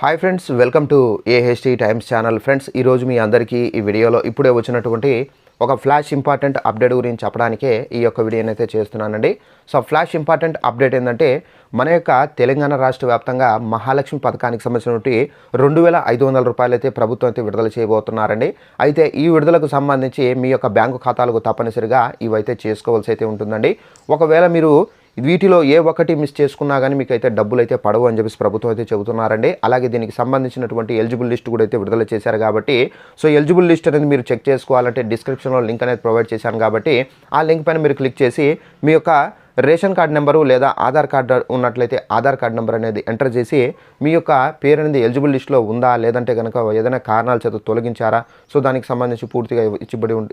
Hi friends, welcome to AHT times channel. Friends, ఈరోజు మీ అందరికీ ఈ వీడియోలో ఇప్పుడే వచ్చినటువంటి ఒక ఫ్లాష్ ఇంపార్టెంట్ అప్డేట్ గురించి చెప్పడానికే ఈ యొక్క వీడియోని అయితే చేస్తున్నానండి. సో ఫ్లాష్ ఇంపార్టెంట్ అప్డేట్ ఏంటంటే, మన యొక్క తెలంగాణ రాష్ట్ర వ్యాప్తంగా మహాలక్ష్మి పథకానికి సంబంధించినటువంటి 2,500 రూపాయలు అయితే ప్రభుత్వం అయితే విడుదల చేయబోతున్నారండి. అయితే ఈ విడుదలకు సంబంధించి మీ యొక్క బ్యాంకు ఖాతాలకు తప్పనిసరిగా ఇవైతే చేసుకోవాల్సి అయితే ఉంటుందండి. ఒకవేళ మీరు వీటిలో ఏ ఒక్కటి మిస్ చేసుకున్నా కానీ మీకు అయితే డబ్బులు అయితే పడవు అని చెప్పేసి ప్రభుత్వం అయితే చెబుతున్నారండి. అలాగే దీనికి సంబంధించినటువంటి ఎలిజిబుల్ లిస్ట్ కూడా అయితే విడుదల చేశారు కాబట్టి, సో ఎలిజిబుల్ లిస్ట్ అనేది మీరు చెక్ చేసుకోవాలంటే డిస్క్రిప్షన్లో లింక్ అనేది ప్రొవైడ్ చేశాను కాబట్టి ఆ లింక్ పైన మీరు క్లిక్ చేసి మీ యొక్క రేషన్ కార్డు నెంబరు లేదా ఆధార్ కార్డు ఉన్నట్లయితే ఆధార్ కార్డు నెంబర్ అనేది ఎంటర్ చేసి మీ యొక్క పేరు అనేది ఎలిజిబుల్ లిస్ట్లో ఉందా లేదంటే కనుక ఏదైనా కారణాల చేత తొలగించారా, సో దానికి సంబంధించి పూర్తిగా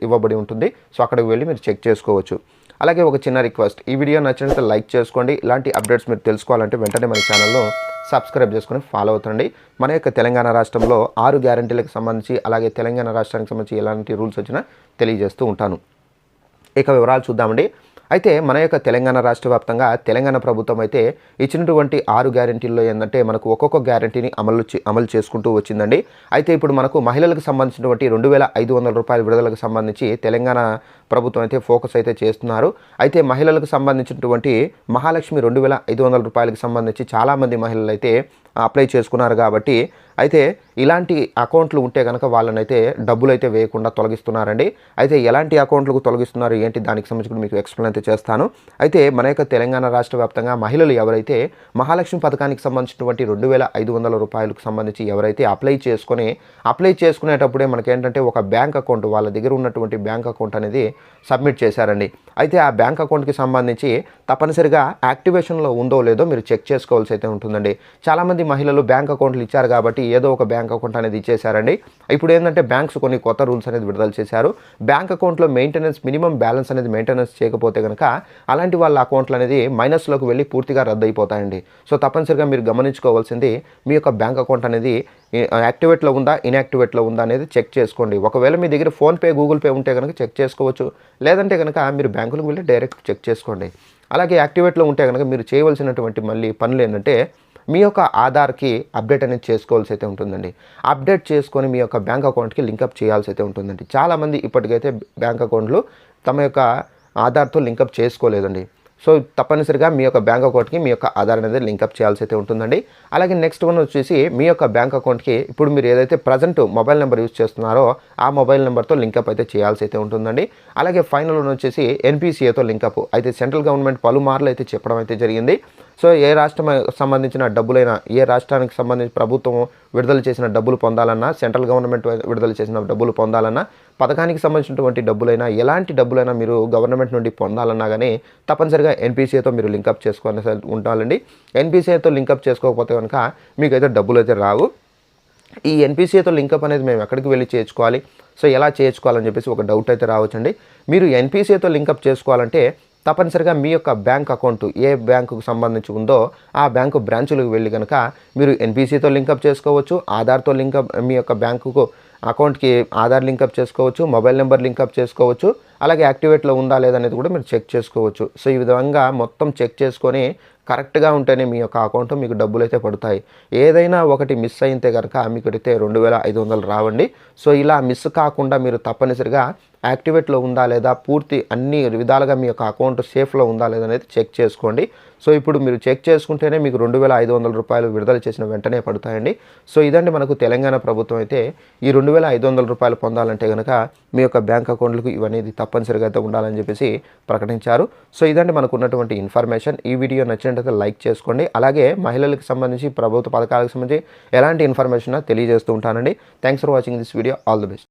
ఇవ్వబడి ఉంటుంది. సో అక్కడికి వెళ్ళి మీరు చెక్ చేసుకోవచ్చు. అలాగే ఒక చిన్న రిక్వెస్ట్, ఈ వీడియో నచ్చినట్లయితే లైక్ చేసుకోండి. ఇలాంటి అప్డేట్స్ మీరు తెలుసుకోవాలంటే వెంటనే మన ఛానల్ను సబ్స్క్రైబ్ చేసుకొని ఫాలో అవుతుండండి. మన యొక్క తెలంగాణ రాష్ట్రంలో 6 గ్యారంటీలకు సంబంధించి అలాగే తెలంగాణ రాష్ట్రానికి సంబంధించి ఎలాంటి రూల్స్ వచ్చినా తెలియజేస్తూ ఉంటాను. ఇక వివరాలు చూద్దామండి. అయితే మన యొక్క తెలంగాణ రాష్ట్ర వ్యాప్తంగా తెలంగాణ ప్రభుత్వం అయితే ఇచ్చినటువంటి 6 గ్యారంటీల్లో ఏంటంటే మనకు ఒక్కొక్క గ్యారంటీని అమలు చేసుకుంటూ వచ్చిందండి. అయితే ఇప్పుడు మనకు మహిళలకు సంబంధించినటువంటి 2,500 రూపాయల విడుదలకు సంబంధించి తెలంగాణ ప్రభుత్వం అయితే ఫోకస్ అయితే చేస్తున్నారు. అయితే మహిళలకు సంబంధించినటువంటి మహాలక్ష్మి 2,500 రూపాయలకు సంబంధించి చాలామంది మహిళలు అయితే అప్లై చేసుకున్నారు కాబట్టి, అయితే ఇలాంటి అకౌంట్లు ఉంటే కనుక వాళ్ళనైతే డబ్బులు అయితే వేయకుండా తొలగిస్తున్నారండి. అయితే ఎలాంటి అకౌంట్లకు తొలగిస్తున్నారు ఏంటి దానికి సంబంధించి మీకు ఎక్స్ప్లెయిన్ అయితే చేస్తాను. అయితే మన యొక్క తెలంగాణ రాష్ట్ర వ్యాప్తంగా మహిళలు ఎవరైతే మహాలక్ష్మి పథకానికి సంబంధించినటువంటి 2,500 రూపాయలకు సంబంధించి ఎవరైతే అప్లై చేసుకునేటప్పుడే మనకేంటంటే ఒక బ్యాంక్ అకౌంట్ వాళ్ళ దగ్గర ఉన్నటువంటి బ్యాంక్ అకౌంట్ అనేది సబ్మిట్ చేశారండి. అయితే ఆ బ్యాంక్ అకౌంట్కి సంబంధించి తప్పనిసరిగా యాక్టివేషన్లో ఉందో లేదో మీరు చెక్ చేసుకోవాల్సి అయితే ఉంటుందండి. చాలామంది మహిళలు బ్యాంక్ అకౌంట్లు ఇచ్చారు కాబట్టి ఏదో ఒక బ్యాంక్ అకౌంట్ అనేది ఇచ్చేశారండి. ఇప్పుడు ఏంటంటే బ్యాంక్స్ కొన్ని కొత్త రూల్స్ అనేది విడుదల చేశారు. బ్యాంక్ అకౌంట్లో మినిమం బ్యాలెన్స్ అనేది మెయింటెనెన్స్ చేయకపోతే కనుక అలాంటి వాళ్ళ అకౌంట్లు అనేది మైనస్లోకి వెళ్ళి పూర్తిగా రద్దు అయిపోతాయండి. సో తప్పనిసరిగా మీరు గమనించుకోవాల్సింది మీ యొక్క బ్యాంక్ అకౌంట్ అనేది యాక్టివేట్లో ఉందా ఇన్యాక్టివేట్లో ఉందా అనేది చెక్ చేసుకోండి. ఒకవేళ మీ దగ్గర ఫోన్పే గూగుల్ పే ఉంటే కనుక చెక్ చేసుకోవచ్చు, లేదంటే కనుక మీరు బ్యాంకులకు వెళ్ళి డైరెక్ట్ చెక్ చేసుకోండి. అలాగే యాక్టివేట్లో ఉంటే కనుక మీరు చేయవలసినటువంటి మళ్ళీ పనులు ఏంటంటే మీ యొక్క ఆధార్కి అప్డేట్ అనేది చేసుకోవాల్సి అయితే ఉంటుందండి. అప్డేట్ చేసుకొని మీ యొక్క బ్యాంక్ అకౌంట్కి లింకప్ చేయాల్సి అయితే ఉంటుందండి. చాలామంది ఇప్పటికైతే బ్యాంక్ అకౌంట్లు తమ యొక్క ఆధార్తో లింకప్ చేసుకోలేదండి. సో తప్పనిసరిగా మీ యొక్క బ్యాంక్ అకౌంట్కి మీ యొక్క ఆధార్ అనేది లింకప్ చేయాల్సి అయితే ఉంటుందండి. అలాగే నెక్స్ట్ వన్ వచ్చేసి మీ యొక్క బ్యాంక్ అకౌంట్కి ఇప్పుడు మీరు ఏదైతే ప్రజెంట్ మొబైల్ నెంబర్ యూజ్ చేస్తున్నారో ఆ మొబైల్ నెంబర్తో లింకప్ అయితే చేయాల్సి అయితే ఉంటుందండి. అలాగే ఫైనల్ వన్ వచ్చేసి ఎన్పిసిఏతో లింకప్ అయితే సెంట్రల్ గవర్నమెంట్ పలుమార్లు అయితే చెప్పడం అయితే జరిగింది. సో ఏ రాష్ట్రం సంబంధించిన డబ్బులైనా, ఏ రాష్ట్రానికి సంబంధించి ప్రభుత్వం విడుదల చేసిన డబ్బులు పొందాలన్నా, సెంట్రల్ గవర్నమెంట్ విడుదల చేసిన డబ్బులు పొందాలన్నా, పథకానికి సంబంధించినటువంటి డబ్బులైనా, ఎలాంటి డబ్బులైనా మీరు గవర్నమెంట్ నుండి పొందాలన్నా కానీ తప్పనిసరిగా ఎన్పిసిఐతో మీరు లింకప్ చేసుకొని ఉండాలండి. ఎన్పిసిఐతో లింకప్ చేసుకోకపోతే కనుక మీకైతే డబ్బులు అయితే రావు. ఈ ఎన్పిసిఐతో లింకప్ అనేది మేము ఎక్కడికి వెళ్ళి చేర్చుకోవాలి, సో ఎలా చేర్చుకోవాలని చెప్పేసి ఒక డౌట్ అయితే రావచ్చండి. మీరు ఎన్పిసిఐతో లింకప్ చేసుకోవాలంటే తప్పనిసరిగా మీ యొక్క బ్యాంక్ అకౌంట్ ఏ బ్యాంకుకు సంబంధించి ఉందో ఆ బ్యాంకు బ్రాంచులకు వెళ్ళి కనుక మీరు ఎన్పిసితో లింకప్ చేసుకోవచ్చు, ఆధార్తో లింకప్ మీ యొక్క బ్యాంకుకు అకౌంట్కి ఆధార్ లింకప్ చేసుకోవచ్చు, మొబైల్ నెంబర్ లింకప్ చేసుకోవచ్చు, అలాగే యాక్టివేట్లో ఉందా లేదనేది కూడా మీరు చెక్ చేసుకోవచ్చు. సో ఈ విధంగా మొత్తం చెక్ చేసుకొని కరెక్ట్గా ఉంటేనే మీ యొక్క అకౌంట్ మీకు డబ్బులు అయితే పడతాయి. ఏదైనా ఒకటి మిస్ అయితే కనుక మీకు అయితే 2,500 రావండి. సో ఇలా మిస్ కాకుండా మీరు తప్పనిసరిగా యాక్టివేట్లో ఉందా లేదా, పూర్తి అన్ని విధాలుగా మీ యొక్క అకౌంట్ సేఫ్లో ఉందా లేదా అనేది చెక్ చేసుకోండి. సో ఇప్పుడు మీరు చెక్ చేసుకుంటేనే మీకు 2,500 రూపాయలు విడుదల చేసిన వెంటనే పడతాయండి. సో ఇదండి మనకు తెలంగాణ ప్రభుత్వం అయితే ఈ 2,500 రూపాయలు పొందాలంటే కనుక మీ యొక్క బ్యాంక్ అకౌంట్లకు ఇవనేది తప్పనిసరిగా అయితే ఉండాలని చెప్పేసి ప్రకటించారు. సో ఇదండి మనకు ఉన్నటువంటి ఇన్ఫర్మేషన్. ఈ వీడియో నచ్చినట్లయితే లైక్ చేసుకోండి. అలాగే మహిళలకు సంబంధించి ప్రభుత్వ పథకాలకు సంబంధించి ఎలాంటి ఇన్ఫర్మేషన్ తెలియజేస్తూ ఉంటానండి. Thanks for watching this video. All the best.